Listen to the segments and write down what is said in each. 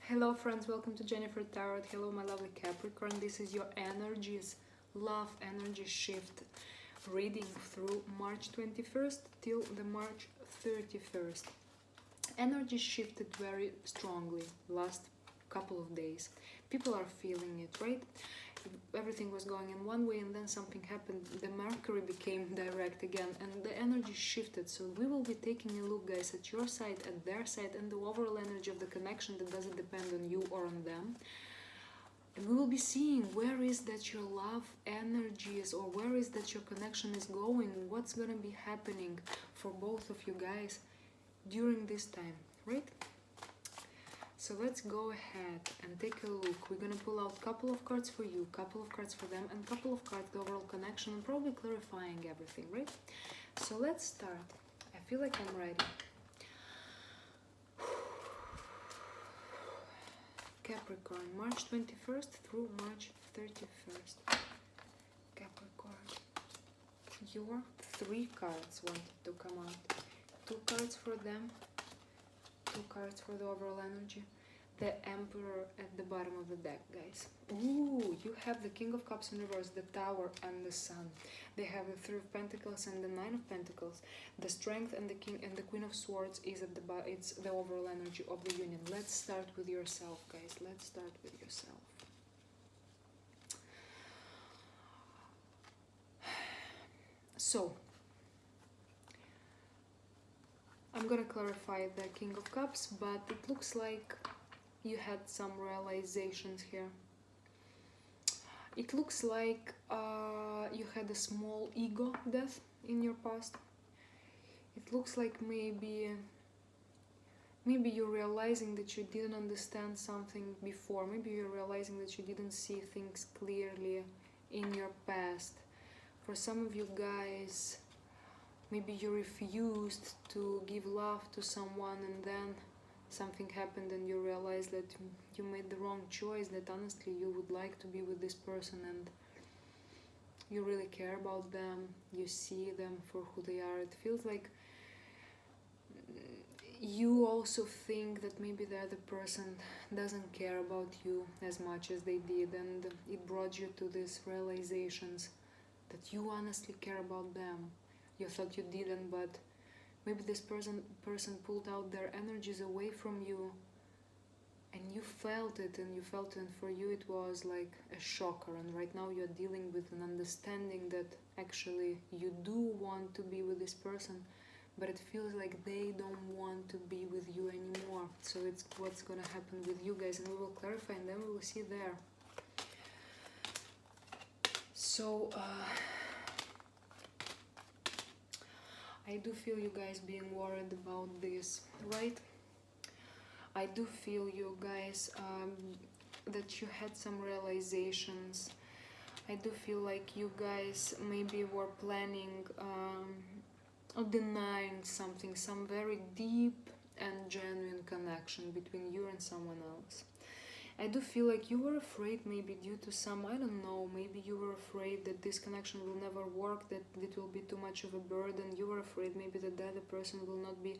Hello friends, welcome to Jennifer Tarot. Hello my lovely Capricorn. This is your energies, love energy shift reading through March 21st till the March 31st. Energy shifted very strongly last couple of days. People are feeling it, right? Everything was going in one way and then something happened. The Mercury became direct again and the energy shifted. So we will be taking a look, guys, at your side, at their side, and the overall energy of the connection that doesn't depend on you or on them. And we will be seeing where is that your love energy is, or where is that your connection is going, what's gonna be happening for both of you guys during this time, right? So let's go ahead and take a look. We're gonna pull out a couple of cards for you, couple of cards for them, and couple of cards the overall connection, and probably clarifying everything, right? So let's start. I feel like I'm ready. Capricorn, March 21st through March 31st. Capricorn, your three cards wanted to come out. Two cards for them, two cards for the overall energy. The Emperor at the bottom of the deck, guys. Ooh, you have the King of Cups in reverse, the Tower and the Sun. They have the Three of Pentacles and the Nine of Pentacles. The Strength and the King and the Queen of Swords is at the bottom. It's the overall energy of the union. Let's start with yourself, guys. Let's start with yourself. So I'm gonna clarify the King of Cups, but it looks like you had some realizations here. It looks like you had a small ego death in your past. It looks like maybe you're realizing that you didn't understand something before. Maybe you're realizing that you didn't see things clearly in your past. For some of you guys, maybe you refused to give love to someone and then something happened and you realized that you made the wrong choice, that honestly you would like to be with this person and you really care about them, you see them for who they are. It feels like you also think that maybe the other person doesn't care about you as much as they did, and it brought you to these realizations that you honestly care about them. You thought you didn't, but maybe this person pulled out their energies away from you and you felt it, and for you it was like a shocker, and right now you're dealing with an understanding that actually you do want to be with this person, but it feels like they don't want to be with you anymore. So it's what's gonna happen with you guys, and we will clarify and then we will see there. So I do feel you guys being worried about this, right? I do feel you guys that you had some realizations. I do feel like you guys maybe were planning on denying something, some very deep and genuine connection between you and someone else. I do feel like you were afraid, maybe due to some, I don't know, maybe you were afraid that this connection will never work, that it will be too much of a burden. You were afraid maybe that the other person will not be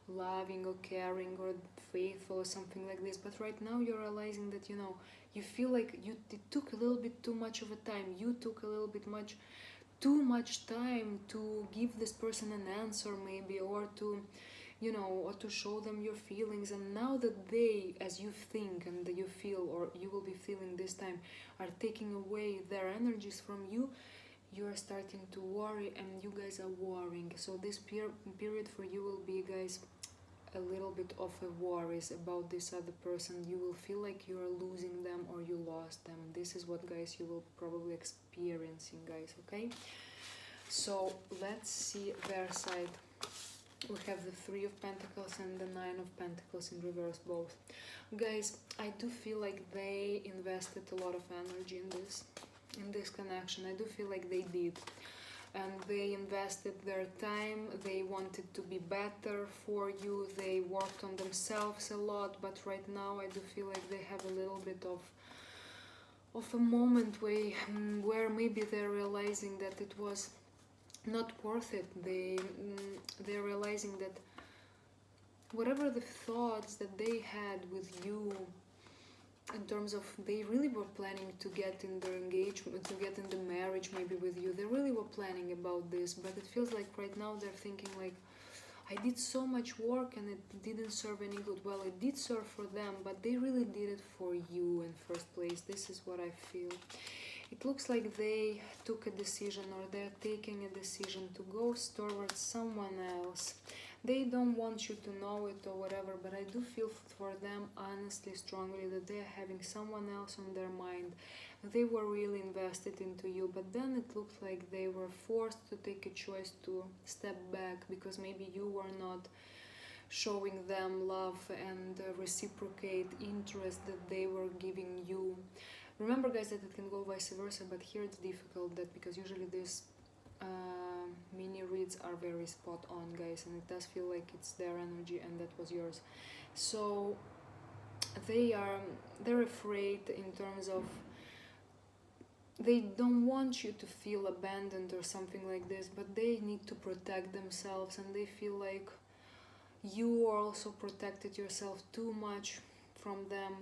loving or caring or faithful or something like this. But right now you're realizing that, you know, you feel like it took a little bit too much of a time. You took a little bit too much time to give this person an answer maybe, or to, you know, or to show them your feelings. And now that they, as you think and that you feel, or you will be feeling this time, are taking away their energies from you, you are starting to worry, and you guys are worrying. So this period for you will be, guys, a little bit of a worries about this other person. You will feel like you are losing them or you lost them. This is what, guys, you will probably experiencing, guys, okay? So let's see their side. We have the Three of Pentacles and the Nine of Pentacles in reverse both. Guys, I do feel like they invested a lot of energy in this connection. I do feel like they did. And they invested their time, they wanted to be better for you, they worked on themselves a lot, but right now I do feel like they have a little bit of a moment where maybe they're realizing that it was not worth it. They're realizing that whatever the thoughts that they had with you in terms of they really were planning to get in their engagement, to get in the marriage maybe with you. They really were planning about this, but it feels like right now they're thinking like, I did so much work and it didn't serve any good. Well, it did serve for them, but they really did it for you in first place. This is what I feel. It looks like they took a decision, or they're taking a decision to go towards someone else. They don't want you to know it or whatever, but I do feel for them honestly, strongly, that they're having someone else on their mind. They were really invested into you, but then it looked like they were forced to take a choice to step back because maybe you were not showing them love and reciprocate interest that they were giving you. Remember, guys, that it can go vice versa, but here it's difficult, that because usually these mini reads are very spot on, guys, and it does feel like it's their energy and that was yours. So they're afraid in terms of they don't want you to feel abandoned or something like this, but they need to protect themselves, and they feel like you also protected yourself too much from them.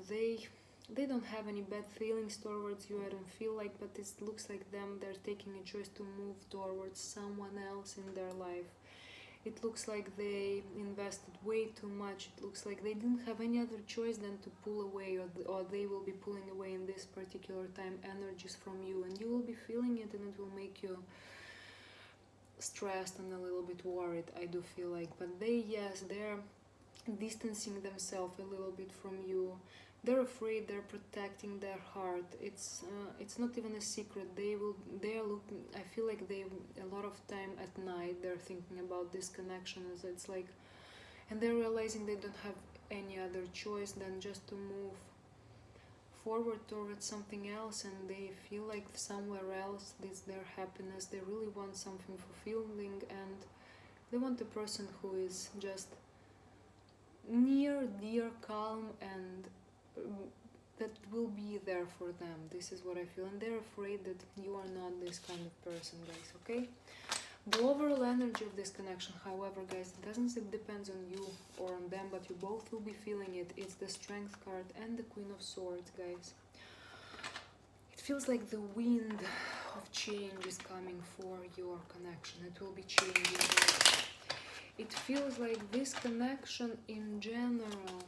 They don't have any bad feelings towards you, I don't feel like, but it looks like they're taking a choice to move towards someone else in their life. It looks like they invested way too much. It looks like they didn't have any other choice than to pull away, or they will be pulling away in this particular time energies from you, and you will be feeling it, and it will make you stressed and a little bit worried, I do feel like. But they're distancing themselves a little bit from you. They're afraid, they're protecting their heart. It's not even a secret. They're looking, I feel like they, a lot of time at night, they're thinking about this connection. It's like, and they're realizing they don't have any other choice than just to move forward towards something else, and they feel like somewhere else this their happiness. They really want something fulfilling, and they want a person who is just near, dear, calm, and that will be there for them. This is what I feel, and they're afraid that you are not this kind of person, guys. Okay, the overall energy of this connection, however, guys, it doesn't depends on you or on them, but you both will be feeling it. It's the Strength card and the Queen of Swords, guys. It feels like the wind of change is coming for your connection. It will be changing, guys. It feels like this connection in general,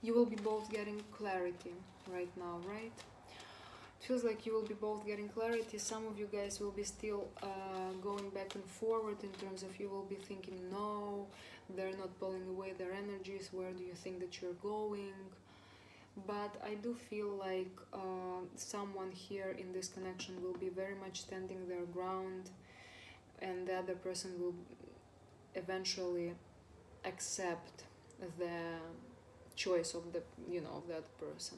you will be both getting clarity right now, right? It feels like you will be both getting clarity. Some of you guys will be still going back and forward in terms of you will be thinking, no, they're not pulling away their energies. Where do you think that you're going? But I do feel like someone here in this connection will be very much standing their ground, and the other person will eventually accept the choice of the of that person.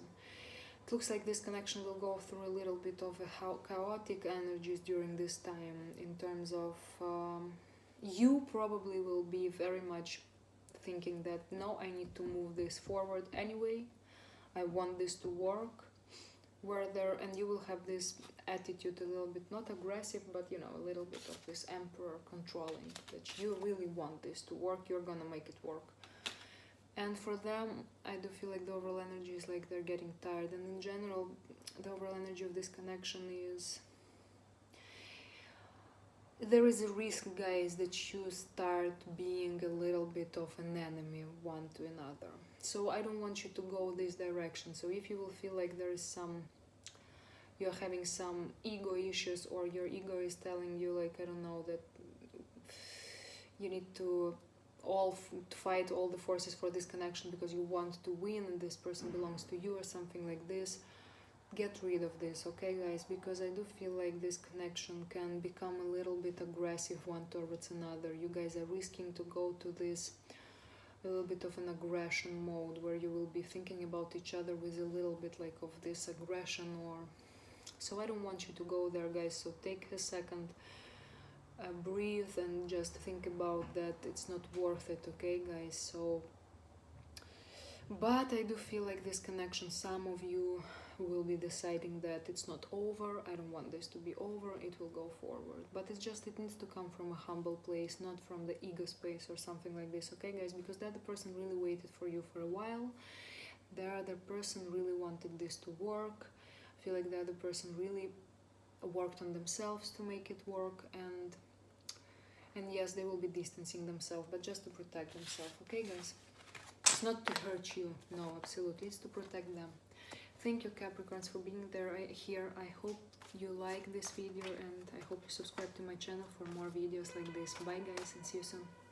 It looks like this connection will go through a little bit of a chaotic energies during this time, in terms of you probably will be very much thinking that no, I need to move this forward anyway, I want this to work, and you will have this attitude, a little bit not aggressive, but a little bit of this emperor controlling, that you really want this to work, you're gonna make it work. And for them, I do feel like the overall energy is like they're getting tired, and in general the overall energy of this connection is there is a risk, guys, that you start being a little bit of an enemy one to another. So I don't want you to go this direction. So if you will feel like there is you're having some ego issues, or your ego is telling you, like, I don't know, that you need to fight all the forces for this connection because you want to win and this person belongs to you or something like this, get rid of this, okay, guys? Because I do feel like this connection can become a little bit aggressive one towards another. You guys are risking to go to this a little bit of an aggression mode, where you will be thinking about each other with a little bit like of this aggression, or so I don't want you to go there, guys. So take a second, breathe, and just think about that. It's not worth it, okay, guys? So, but I do feel like this connection, some of you who will be deciding that it's not over, I don't want this to be over, it will go forward. But it's just, it needs to come from a humble place, not from the ego space or something like this, okay guys? Because the other person really waited for you for a while. The other person really wanted this to work. I feel like the other person really worked on themselves to make it work, and yes, they will be distancing themselves, but just to protect themselves, okay guys? It's not to hurt you, no, absolutely, it's to protect them. Thank you, Capricorns, for being there here. I hope you like this video, and I hope you subscribe to my channel for more videos like this. Bye guys, and see you soon.